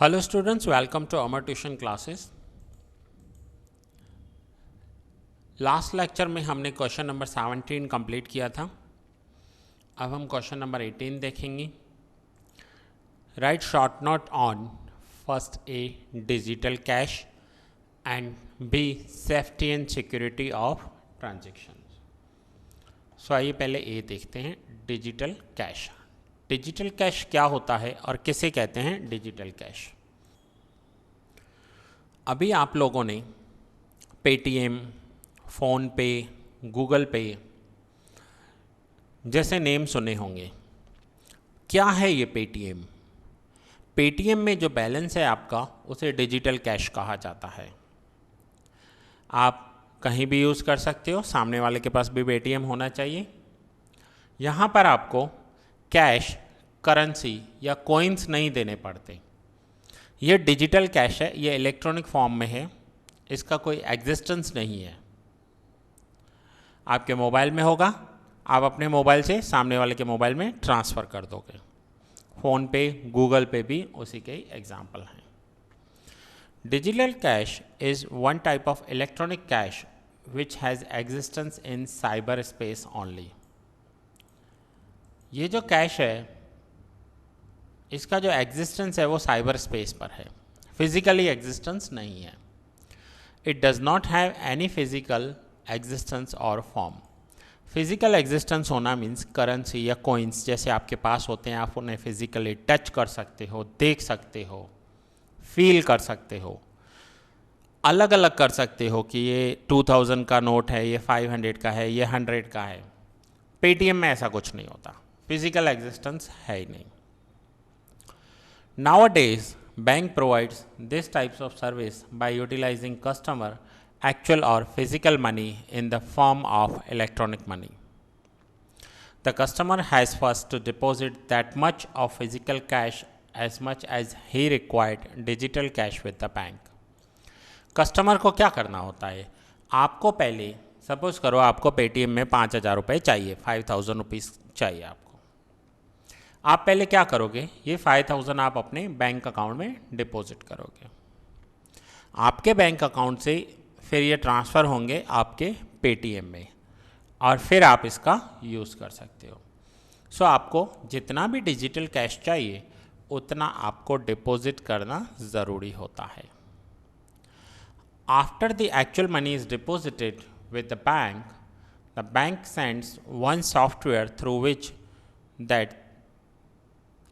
Hello students, welcome to Amar tuition classes. Last lecture में हमने question number 17 complete किया था। अब हम क्वेश्चन नंबर 18 देखेंगे। Write short note on first a digital cash and b safety and security of transaction. So आइए पहले ए देखते हैं, डिजिटल कैश। डिजिटल कैश क्या होता है और किसे कहते हैं डिजिटल कैश। अभी आप लोगों ने पेटीएम, फ़ोनपे, गूगल पे जैसे नेम सुने होंगे। क्या है ये पेटीएम? पेटीएम में जो बैलेंस है आपका, उसे डिजिटल कैश कहा जाता है। आप कहीं भी यूज़ कर सकते हो, सामने वाले के पास भी पेटीएम होना चाहिए। यहाँ पर आपको कैश, करेंसी या कॉइन्स नहीं देने पड़ते। ये डिजिटल कैश है, ये इलेक्ट्रॉनिक फॉर्म में है, इसका कोई एग्जिस्टेंस नहीं है। आपके मोबाइल में होगा, आप अपने मोबाइल से सामने वाले के मोबाइल में ट्रांसफ़र कर दोगे। फ़ोन पे, गूगल पे भी उसी के एग्जाम्पल हैं। Digital cash is one type of electronic cash which has existence in cyber space only. ये जो कैश है, इसका जो एग्जिस्टेंस है वो साइबर स्पेस पर है, फिजिकली एग्जिस्टेंस नहीं है। It does not have any physical existence और फॉर्म। फिजिकल एग्जिस्टेंस होना मीन्स करेंसी या कॉइन्स जैसे आपके पास होते हैं, आप उन्हें फिजिकली टच कर सकते हो, देख सकते हो, फील कर सकते हो, अलग अलग कर सकते हो कि ये 2000 का नोट है, ये 500 का है, ये 100 का है। पेटीएम में ऐसा कुछ नहीं होता, फिजिकल एग्जिस्टेंस है ही नहीं। Nowadays, bank provides these types of service by utilizing customer actual or physical money in the form of electronic money. The customer has first to deposit that much of physical cash as much as he required digital cash with the bank. Customer को क्या करना होता है? आपको पहले suppose करो आपको Paytm में 5000 रुपये चाहिए, 5000 रुपीज़ चाहिए आपको। आप पहले क्या करोगे? ये 5000 आप अपने बैंक अकाउंट में डिपॉजिट करोगे। आपके बैंक अकाउंट से फिर ये ट्रांसफ़र होंगे आपके पेटीएम में और फिर आप इसका यूज़ कर सकते हो। सो आपको जितना भी डिजिटल कैश चाहिए उतना आपको डिपॉजिट करना ज़रूरी होता है। After the actual money is deposited with the bank sends one software through which that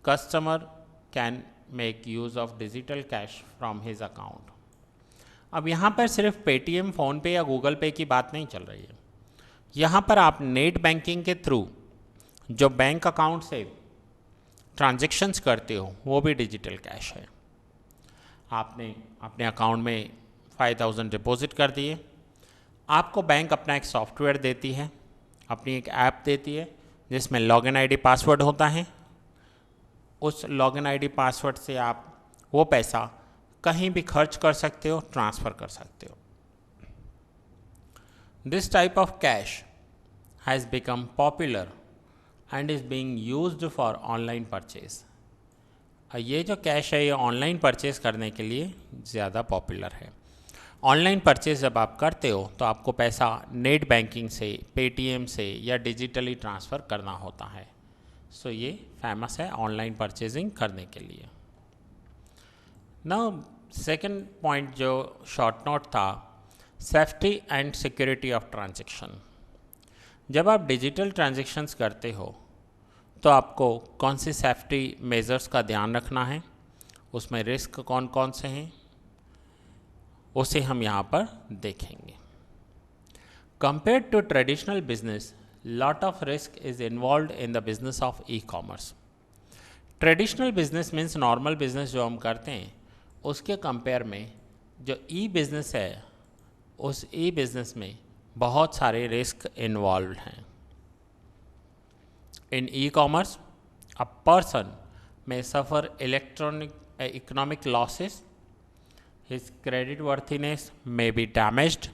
customer can make use of digital cash from his account. अब यहाँ पर सिर्फ पेटीएम, फ़ोनपे या गूगल पे की बात नहीं चल रही है। यहाँ पर आप नेट बैंकिंग के थ्रू जो बैंक अकाउंट से ट्रांजेक्शन्स करते हो वो भी डिजिटल कैश है। आपने अपने अकाउंट में 5000 डिपॉजिट कर दिए, आपको बैंक अपना एक सॉफ्टवेयर देती है, अपनी एक ऐप देती है जिसमें लॉगिन आईडी पासवर्ड होता है। उस लॉगिन आईडी पासवर्ड से आप वो पैसा कहीं भी खर्च कर सकते हो, ट्रांसफ़र कर सकते हो। This type of cash has become popular and is being used for online purchase. ये जो कैश है ये ऑनलाइन परचेज करने के लिए ज़्यादा पॉपुलर है। ऑनलाइन परचेज जब आप करते हो तो आपको पैसा नेट बैंकिंग से, पेटीएम से या डिजिटली ट्रांसफ़र करना होता है। सो ये फेमस है ऑनलाइन परचेजिंग करने के लिए। नाउ सेकंड पॉइंट जो शॉर्ट नोट था, safety and security of transaction. जब आप डिजिटल ट्रांजैक्शंस करते हो तो आपको कौन सी सेफ्टी मेजर्स का ध्यान रखना है, उसमें रिस्क कौन कौन से हैं, उसे हम यहाँ पर देखेंगे। Compare to traditional business, lot of risk is involved in the business of e-commerce. Traditional business means normal business जो हम करते हैं उसके कंपेयर में जो ई बिजनेस है, उस ई बिजनेस में बहुत सारे रिस्क इन्वॉल्व हैं। In e commerce a person may suffer economic losses, his credit worthiness may be damaged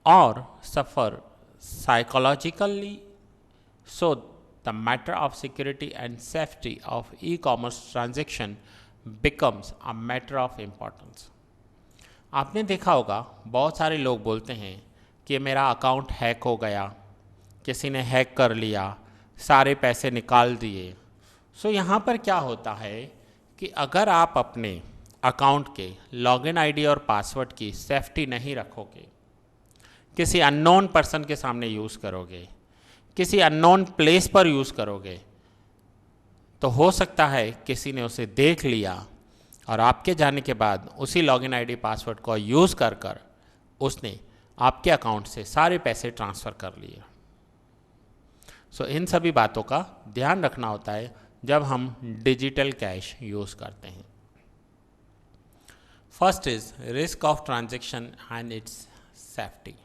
or suffer psychologically. So the matter of security and safety of e-commerce transaction becomes a matter of importance. आपने देखा होगा बहुत सारे लोग बोलते हैं कि मेरा अकाउंट हैक हो गया, किसी ने हैक कर लिया, सारे पैसे निकाल दिए। सो यहाँ पर क्या होता है कि अगर आप अपने अकाउंट के लॉगिन आईडी और पासवर्ड की सेफ्टी नहीं रखोगे, किसी अननोन पर्सन के सामने यूज़ करोगे, किसी अननोन प्लेस पर यूज़ करोगे, तो हो सकता है किसी ने उसे देख लिया और आपके जाने के बाद उसी लॉगिन आईडी पासवर्ड को यूज़ कर कर उसने आपके अकाउंट से सारे पैसे ट्रांसफ़र कर लिए। सो इन सभी बातों का ध्यान रखना होता है जब हम डिजिटल कैश यूज़ करते हैं। First is risk of transaction and it's safety.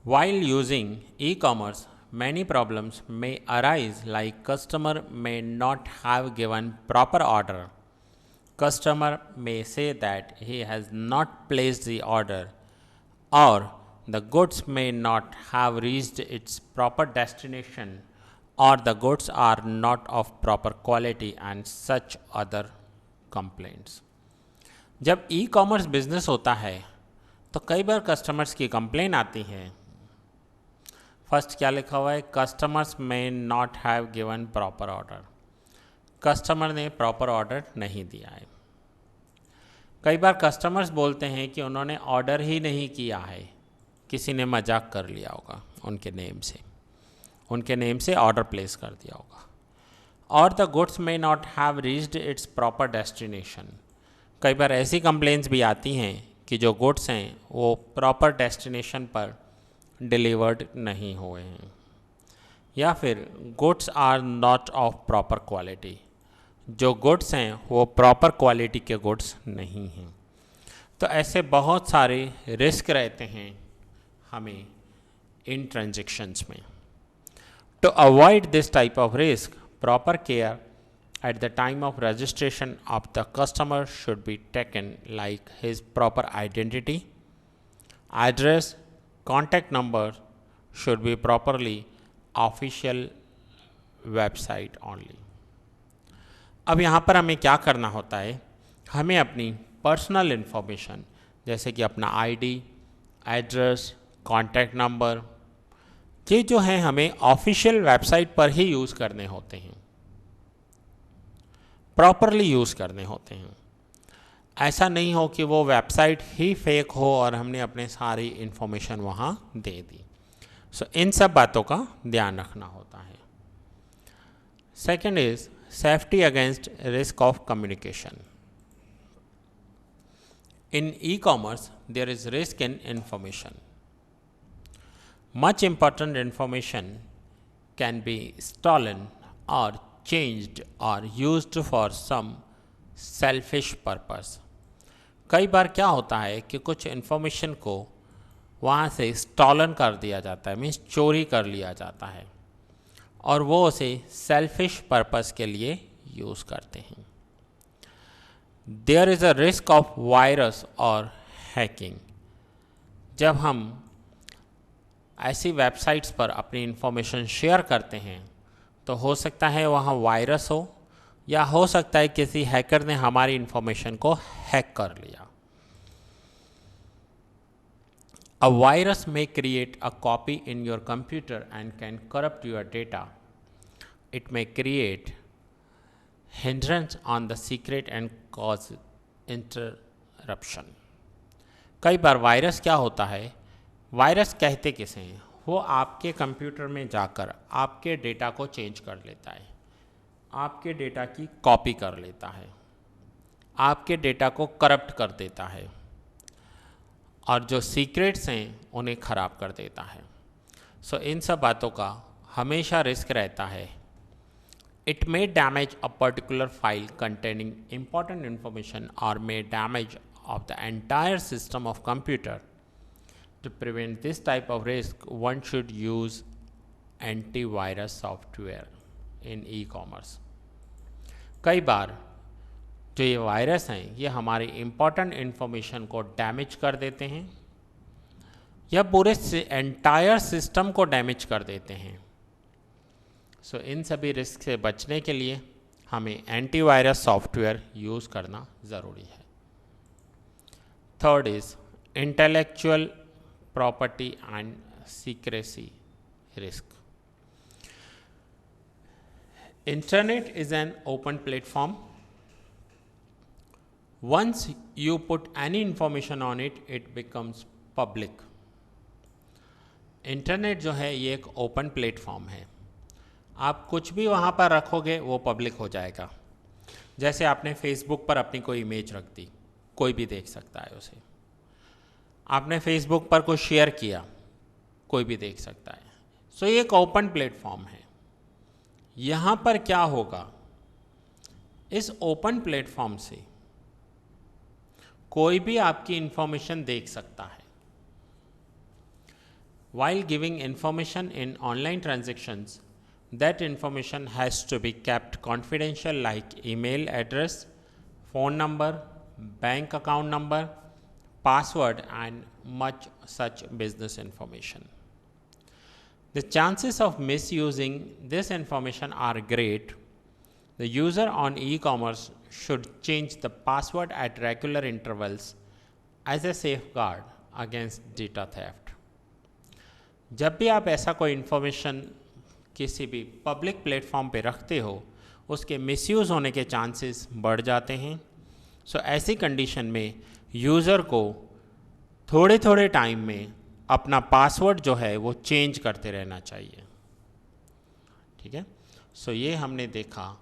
While using e-commerce, many problems may arise like customer may not have given proper order. Customer may say that he has not placed the order, or the goods may not have reached its proper destination, or the goods are not of proper quality and such other complaints. जब e-commerce business होता है तो कई बार customers की complain आती है। First क्या लिखा हुआ है? कस्टमर्स में not have given proper order. Customer ने प्रॉपर ऑर्डर नहीं दिया है। कई बार कस्टमर्स बोलते हैं कि उन्होंने ऑर्डर ही नहीं किया है, किसी ने मजाक कर लिया होगा उनके नेम से ऑर्डर प्लेस कर दिया होगा। और द गुड्स में not have reached it's proper destination. कई बार ऐसी कंप्लेंट्स भी आती हैं कि जो गुड्स हैं वो प्रॉपर डेस्टिनेशन पर डिलीवर्ड नहीं हुए हैं, या फिर goods are not of proper quality. जो गुड्स हैं वो प्रॉपर क्वालिटी के गुड्स नहीं हैं। तो ऐसे बहुत सारे रिस्क रहते हैं हमें इन ट्रांजैक्शंस में। To avoid this type of risk, proper care at the time of registration of the customer should be taken, like his proper identity, address, contact number should be properly official website only. अब यहाँ पर हमें क्या करना होता है? हमें अपनी पर्सनल इन्फॉर्मेशन जैसे कि अपना आईडी, एड्रेस, कॉन्टैक्ट नंबर, ये जो है हमें ऑफिशियल वेबसाइट पर ही यूज़ करने होते हैं, प्रॉपरली यूज़ करने होते हैं। ऐसा नहीं हो कि वो वेबसाइट ही फेक हो और हमने अपने सारी इन्फॉर्मेशन वहाँ दे दी। सो इन सब बातों का ध्यान रखना होता है। Second is safety against risk of communication. In e commerce there is risk in information. Much important information can be stolen और changed or used for some selfish purpose. कई बार क्या होता है कि कुछ इन्फॉर्मेशन को वहाँ से स्टॉलन कर दिया जाता है, मीन्स चोरी कर लिया जाता है, और वो उसे सेल्फिश पर्पस के लिए यूज़ करते हैं। There is a risk of virus और हैकिंग। जब हम ऐसी वेबसाइट्स पर अपनी इन्फॉर्मेशन शेयर करते हैं तो हो सकता है वहाँ वायरस हो, या हो सकता है किसी हैकर ने हमारी इन्फॉर्मेशन को हैक कर लिया। A virus may create a copy in your computer and can corrupt your data. It may create hindrance on the secret and cause interruption. कई बार वायरस क्या होता है, वायरस कहते किसे हैं, वो आपके कंप्यूटर में जाकर आपके डेटा को चेंज कर लेता है, आपके डेटा की कॉपी कर लेता है, आपके डेटा को करप्ट कर देता है, और जो सीक्रेट्स हैं उन्हें ख़राब कर देता है। सो इन सब बातों का हमेशा रिस्क रहता है। It may damage a particular file containing important information और may damage of the entire system of computer. To prevent this type of risk, one should use antivirus software in e-commerce. कई बार जो ये virus हैं ये हमारी important information को damage कर देते हैं, या पूरे एंटायर सिस्टम को डैमेज कर देते हैं। सो इन सभी रिस्क से बचने के लिए हमें एंटीवायरस सॉफ्टवेयर यूज़ करना ज़रूरी है। Third is intellectual property and secrecy risk. Internet is an open platform. Once you put any information on it, it becomes public. Internet जो है ये एक ओपन प्लेटफॉर्म है। आप कुछ भी वहाँ पर रखोगे वो पब्लिक हो जाएगा। जैसे आपने फेसबुक पर अपनी कोई इमेज रख दी, कोई भी देख सकता है उसे। आपने फेसबुक पर कुछ शेयर किया, कोई भी देख सकता है। सो ये एक ओपन प्लेटफॉर्म है। यहाँ पर क्या होगा, इस ओपन प्लेटफॉर्म से कोई भी आपकी इंफॉर्मेशन देख सकता है। While giving information in online transactions, that information has to be kept confidential, like email address, phone number, bank account number, password, and much such business information. The chances of misusing this information are great. The user on e-commerce should change the password at regular intervals as a safeguard against data theft. जब भी आप ऐसा कोई information किसी भी public platform पे रखते हो, उसके मिसयूज़ होने के चांसेस बढ़ जाते हैं। सो ऐसी कंडीशन में यूज़र को थोड़े थोड़े टाइम में अपना पासवर्ड जो है वो चेंज करते रहना चाहिए। ठीक है, सो ये हमने देखा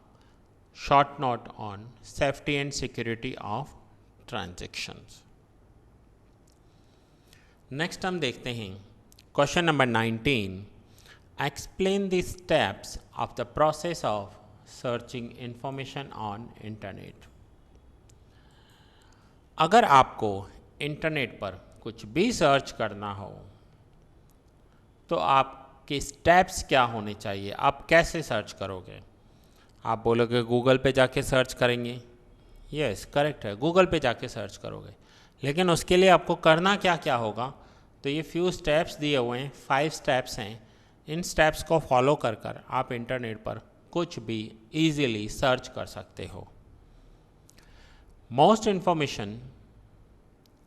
short note on safety and security of transactions. Next हम देखते हैं question number 19। Explain the steps of the process of searching information on internet. अगर आपको इंटरनेट पर कुछ भी सर्च करना हो तो आपके स्टेप्स क्या होने चाहिए, आप कैसे सर्च करोगे? आप बोलोगे गूगल पे जाके सर्च करेंगे। यस, करेक्ट है, गूगल पे जाके सर्च करोगे। लेकिन उसके लिए आपको करना क्या क्या होगा, तो ये फ्यू स्टेप्स दिए हुए हैं, 5 स्टेप्स हैं। इन स्टेप्स को फॉलो कर कर आप इंटरनेट पर कुछ भी इजीली सर्च कर सकते हो। Most information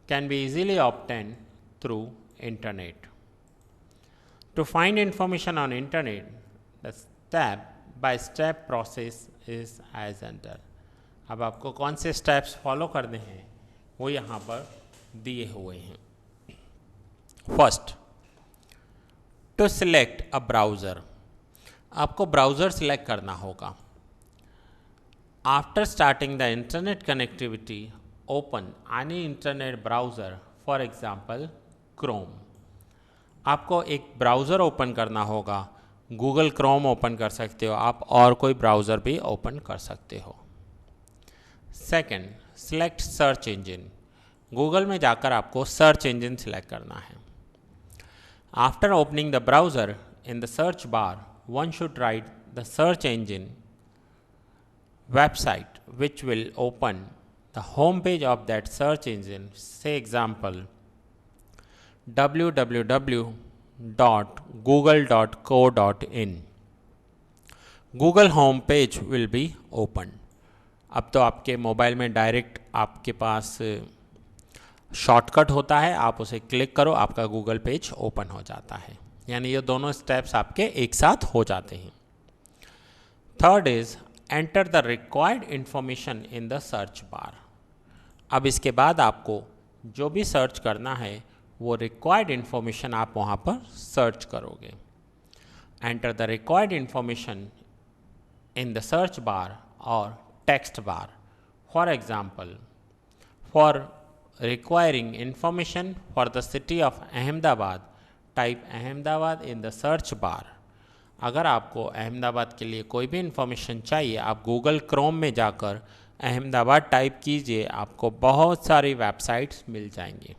can be easily obtain through internet. To find information on internet, the step by step process is as under. अब आपको कौन से स्टेप्स फॉलो करने हैं वो यहाँ पर दिए हुए हैं। First, to select a browser. आपको ब्राउज़र सिलेक्ट करना होगा। After starting the internet connectivity, open any internet browser, for example Chrome. आपको एक ब्राउज़र ओपन करना होगा। गूगल क्रोम ओपन कर सकते हो आप, और कोई ब्राउज़र भी ओपन कर सकते हो। Second, select search engine. Google में जाकर आपको सर्च इंजन सिलेक्ट करना है। After opening the browser, in the search bar, one should write the search engine website, which will open the home page of that search engine. Say example, www.google.co.in. Google home page will be opened. अब तो आपके mobile में direct आपके पास shortcut होता है, आप उसे click करो, आपका गूगल पेज ओपन हो जाता है। यानी ये दोनों स्टेप्स आपके एक साथ हो जाते हैं। Third is enter the required information in the search बार। अब इसके बाद आपको जो भी सर्च करना है वो रिक्वायर्ड इंफॉर्मेशन आप वहाँ पर सर्च करोगे। Enter the required information in the search bar और text bar. For example, for requiring information for the city of Ahmedabad, type Ahmedabad in the search bar. अगर आपको अहमदाबाद के लिए कोई भी इंफॉर्मेशन चाहिए, आप गूगल क्रोम में जाकर अहमदाबाद टाइप कीजिए, आपको बहुत सारी वेबसाइट्स मिल जाएंगी।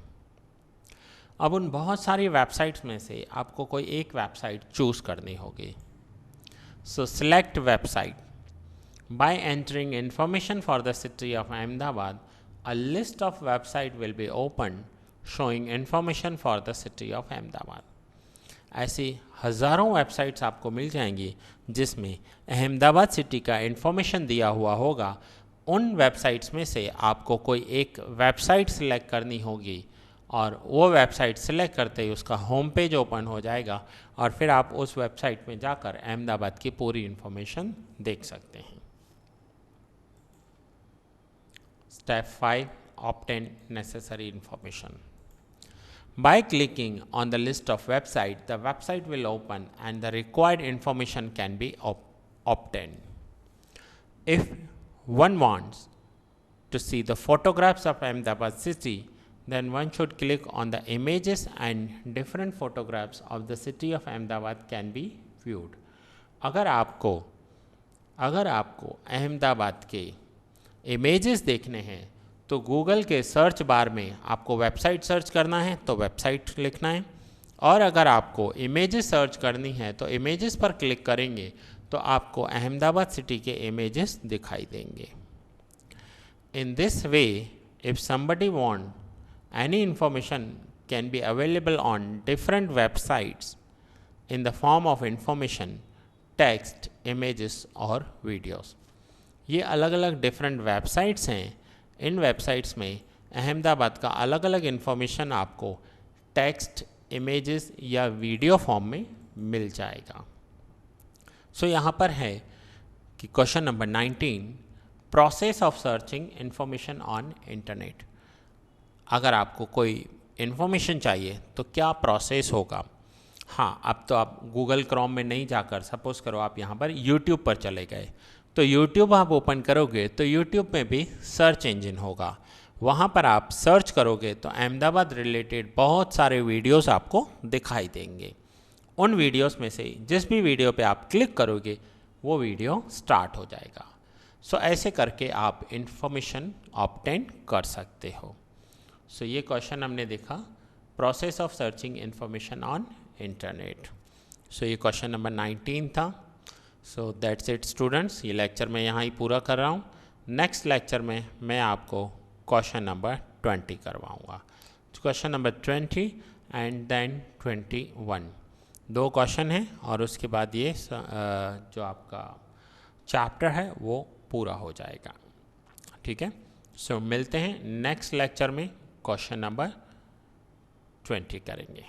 अब उन बहुत सारी वेबसाइट्स में से आपको कोई एक वेबसाइट चूज़ करनी होगी। सो select website. Bye entering information for the city of Ahmedabad, a list of websites will be opened showing information for the city of Ahmedabad. ऐसी हज़ारों वेबसाइट्स आपको मिल जाएंगी जिसमें अहमदाबाद सिटी का इन्फॉर्मेशन दिया हुआ होगा। उन वेबसाइट्स में से आपको कोई एक वेबसाइट सिलेक्ट करनी होगी और वो वेबसाइट सिलेक्ट करते ही उसका होम पेज ओपन हो जाएगा और फिर आप उस वेबसाइट में जाकर अहमदाबाद की पूरी इन्फॉर्मेशन देख सकते हैं। Step 5. Obtain necessary information. By clicking on the list of websites, the website will open and the required information can be obtained. If one wants to see the photographs of Ahmedabad city, then one should click on the images and different photographs of the city of Ahmedabad can be viewed. अगर आपको अहमदाबाद के images देखने हैं तो Google के search bar में आपको website search करना है तो वेबसाइट लिखना है, और अगर आपको इमेजेस सर्च करनी है तो इमेजेस पर क्लिक करेंगे तो आपको अहमदाबाद सिटी के इमेजेस दिखाई देंगे। In this way, if somebody want any information can be available on different websites in the form of information, text, images और videos। ये अलग अलग डिफरेंट वेबसाइट्स हैं। इन वेबसाइट्स में अहमदाबाद का अलग अलग इन्फॉर्मेशन आपको टेक्स्ट, इमेजेस या वीडियो फॉर्म में मिल जाएगा। सो यहाँ पर है कि question number 19, process of searching information on internet. अगर आपको कोई इन्फॉर्मेशन चाहिए तो क्या प्रोसेस होगा। हाँ, अब तो आप गूगल क्रोम में नहीं जाकर, सपोज़ करो आप यहाँ पर यूट्यूब पर चले गए तो यूट्यूब आप ओपन करोगे तो यूट्यूब में भी सर्च इंजन होगा। वहाँ पर आप सर्च करोगे तो अहमदाबाद रिलेटेड बहुत सारे वीडियोस आपको दिखाई देंगे। उन वीडियोस में से जिस भी वीडियो पे आप क्लिक करोगे वो वीडियो स्टार्ट हो जाएगा। सो ऐसे करके आप इंफॉर्मेशन ऑब्टेन कर सकते हो। सो ये क्वेश्चन हमने देखा, process of searching information on internet. So ये क्वेश्चन नंबर 19 था। सो दैट्स इट स्टूडेंट्स, ये लेक्चर मैं यहाँ ही पूरा कर रहा हूँ। नेक्स्ट लेक्चर में मैं आपको क्वेश्चन नंबर 20 करवाऊँगा। Question number 20 and then 21, 2 question हैं और उसके बाद ये जो आपका चैप्टर है वो पूरा हो जाएगा। ठीक है, सो मिलते हैं नेक्स्ट लेक्चर में, क्वेश्चन नंबर 20 करेंगे।